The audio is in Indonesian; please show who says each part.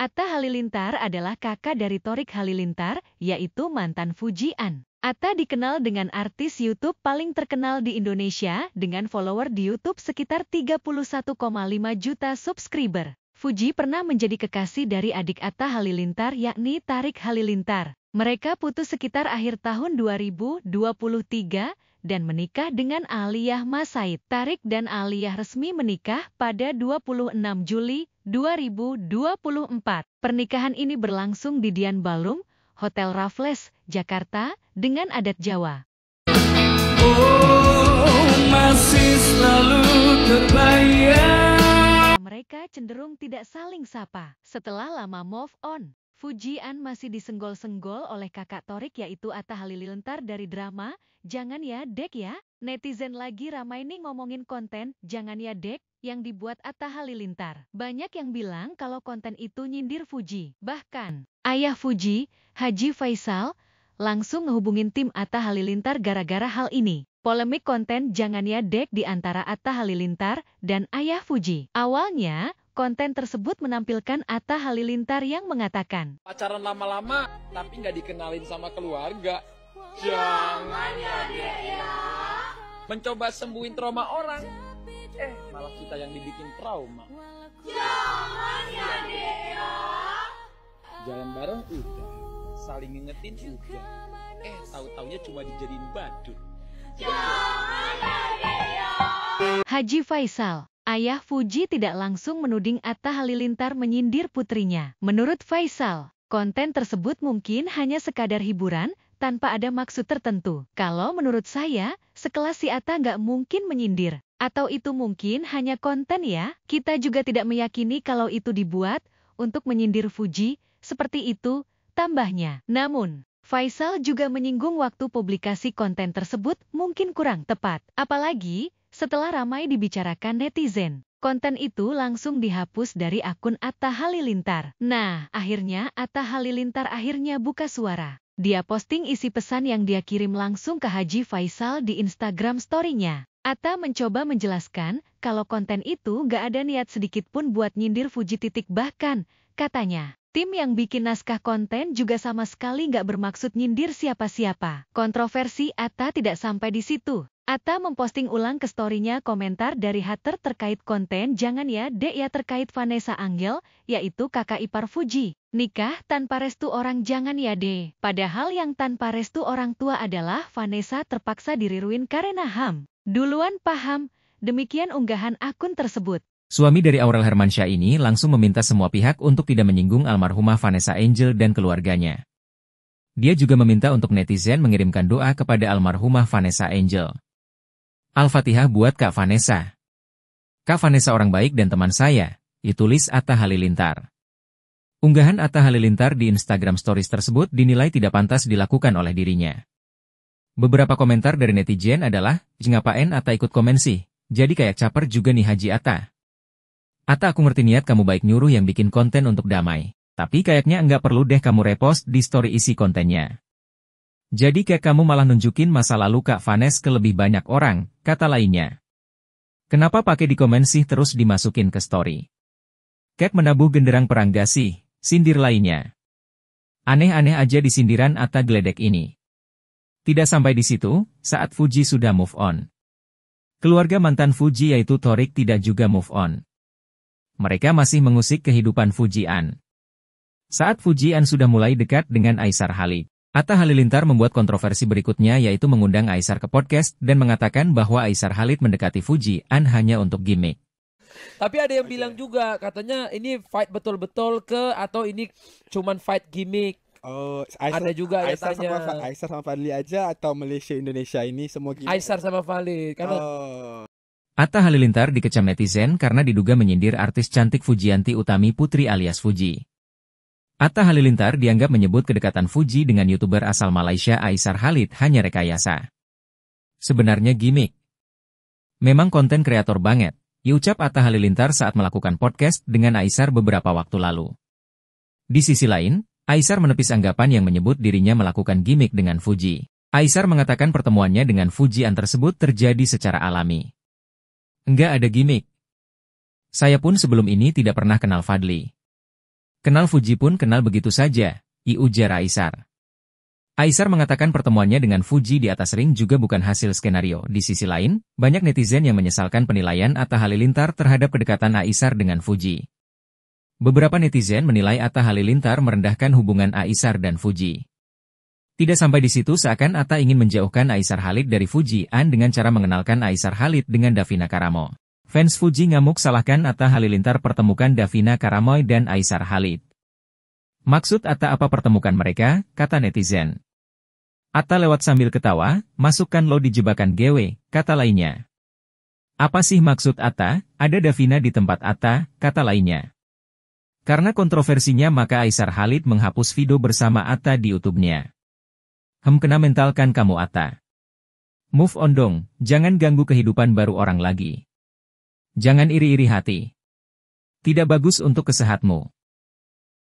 Speaker 1: Atta Halilintar adalah kakak dari Thorik Halilintar, yaitu mantan Fujian. Atta dikenal dengan artis YouTube paling terkenal di Indonesia dengan follower di YouTube sekitar 31,5 juta subscriber. Fuji pernah menjadi kekasih dari adik Atta Halilintar yakni Tarik Halilintar. Mereka putus sekitar akhir tahun 2023 dan menikah dengan Aliyah Masaid. Tarik dan Aliyah resmi menikah pada 26 Juli 2024. Pernikahan ini berlangsung di Dian Ballroom, Hotel Raffles, Jakarta, dengan adat Jawa.
Speaker 2: Oh, masih selalu terbayang.
Speaker 1: Mereka cenderung tidak saling sapa. Setelah lama move on, Fujian masih disenggol-senggol oleh kakak Thorik yaitu Atta Halilintar dari drama Jangan Ya Dek Ya. Netizen lagi ramai nih ngomongin konten Jangan Ya Dek yang dibuat Atta Halilintar. Banyak yang bilang kalau konten itu nyindir Fuji. Bahkan, ayah Fuji, Haji Faisal, langsung ngehubungin tim Atta Halilintar gara-gara hal ini. Polemik konten Jangan Ya Dek di antara Atta Halilintar dan ayah Fuji. Awalnya, konten tersebut menampilkan Atta Halilintar yang mengatakan,
Speaker 3: pacaran lama-lama tapi nggak dikenalin sama keluarga. Jangan ya Dek ya. Mencoba sembuhin trauma orang, malah kita yang dibikin trauma.
Speaker 2: Jangan ya Dek ya.
Speaker 3: Jalan bareng udah, saling ngingetin udah, tahu-taunya cuma dijadiin badut.
Speaker 2: Jangan ya Dek ya.
Speaker 1: Haji Faisal, ayah Fuji tidak langsung menuding Atta Halilintar menyindir putrinya. Menurut Faisal, konten tersebut mungkin hanya sekadar hiburan tanpa ada maksud tertentu. Kalau menurut saya, sekelas si Atta nggak mungkin menyindir. Atau itu mungkin hanya konten ya? Kita juga tidak meyakini kalau itu dibuat untuk menyindir Fuji, seperti itu, tambahnya. Namun, Faisal juga menyinggung waktu publikasi konten tersebut mungkin kurang tepat. Apalagi, setelah ramai dibicarakan netizen, konten itu langsung dihapus dari akun Atta Halilintar. Nah, akhirnya Atta Halilintar akhirnya buka suara. Dia posting isi pesan yang dia kirim langsung ke Haji Faisal di Instagram story-nya. Atta mencoba menjelaskan kalau konten itu gak ada niat sedikit pun buat nyindir Fuji . Bahkan, katanya, tim yang bikin naskah konten juga sama sekali gak bermaksud nyindir siapa-siapa. Kontroversi Atta tidak sampai di situ. Atta memposting ulang ke story-nya komentar dari hater terkait konten Jangan Ya Dek Ya terkait Vanessa Angel, yaitu kakak ipar Fuji. Nikah tanpa restu orang Jangan Ya Dek. Padahal yang tanpa restu orang tua adalah Vanessa terpaksa diriruin karena HAM. Duluan paham, demikian unggahan akun tersebut.
Speaker 4: Suami dari Aurel Hermansyah ini langsung meminta semua pihak untuk tidak menyinggung almarhumah Vanessa Angel dan keluarganya. Dia juga meminta untuk netizen mengirimkan doa kepada almarhumah Vanessa Angel. Al-Fatihah buat Kak Vanessa. Kak Vanessa orang baik dan teman saya, ditulis Atta Halilintar. Unggahan Atta Halilintar di Instagram Stories tersebut dinilai tidak pantas dilakukan oleh dirinya. Beberapa komentar dari netizen adalah, ngapain Atta ikut komen sih? Jadi kayak caper juga nih Haji Atta. Atta, aku ngerti niat kamu baik nyuruh yang bikin konten untuk damai. Tapi kayaknya enggak perlu deh kamu repost di story isi kontennya. Jadi kayak kamu malah nunjukin masa lalu Kak Vanessa ke lebih banyak orang, kata lainnya. Kenapa pakai di komen sih terus dimasukin ke story? Kayak menabuh genderang perang gak sih, sindir lainnya. Aneh-aneh aja di sindiran Atta geledek ini. Tidak sampai di situ, saat Fuji sudah move on. Keluarga mantan Fuji yaitu Thorik tidak juga move on. Mereka masih mengusik kehidupan Fujian. Saat Fujian sudah mulai dekat dengan Aisar Khalid, Atta Halilintar membuat kontroversi berikutnya yaitu mengundang Aisar ke podcast dan mengatakan bahwa Aisar Khalid mendekati Fujian hanya untuk gimmick.
Speaker 3: Tapi ada yang bilang juga, katanya ini fight betul-betul atau ini cuman fight gimmick.
Speaker 5: Oh,
Speaker 3: Ada juga
Speaker 5: Aisar
Speaker 3: katanya.
Speaker 5: Aisar sama Fadli aja atau Malaysia Indonesia ini semua gini.
Speaker 3: Aisar sama Valid. Karena
Speaker 4: Atta Halilintar dikecam netizen karena diduga menyindir artis cantik Fujianti Utami Putri alias Fuji. Atta Halilintar dianggap menyebut kedekatan Fuji dengan YouTuber asal Malaysia Aisar Khalid hanya rekayasa. Sebenarnya gimmick. Memang konten kreator banget, ucap Atta Halilintar saat melakukan podcast dengan Aisar beberapa waktu lalu. Di sisi lain, Aisar menepis anggapan yang menyebut dirinya melakukan gimmick dengan Fuji. Aisar mengatakan pertemuannya dengan Fujian tersebut terjadi secara alami. Enggak ada gimmick. Saya pun sebelum ini tidak pernah kenal Fadli. Kenal Fuji pun kenal begitu saja, ujar Aisar. Aisar mengatakan pertemuannya dengan Fuji di atas ring juga bukan hasil skenario. Di sisi lain, banyak netizen yang menyesalkan penilaian Atta Halilintar terhadap kedekatan Aisar dengan Fuji. Beberapa netizen menilai Atta Halilintar merendahkan hubungan Aisar dan Fuji. Tidak sampai di situ, seakan Atta ingin menjauhkan Aisar Khalid dari Fuji An dengan cara mengenalkan Aisar Khalid dengan Davina Karamo. Fans Fuji ngamuk salahkan Atta Halilintar pertemukan Davina Karamoy dan Aisar Khalid. Maksud Atta apa pertemukan mereka, kata netizen. Atta lewat sambil ketawa, masukkan lo di jebakan GW, kata lainnya. Apa sih maksud Atta, ada Davina di tempat Atta, kata lainnya. Karena kontroversinya maka Aisar Khalid menghapus video bersama Atta di YouTube-nya. Kena mentalkan kamu Atta. Move on dong, jangan ganggu kehidupan baru orang lagi. Jangan iri-iri hati. Tidak bagus untuk kesehatmu.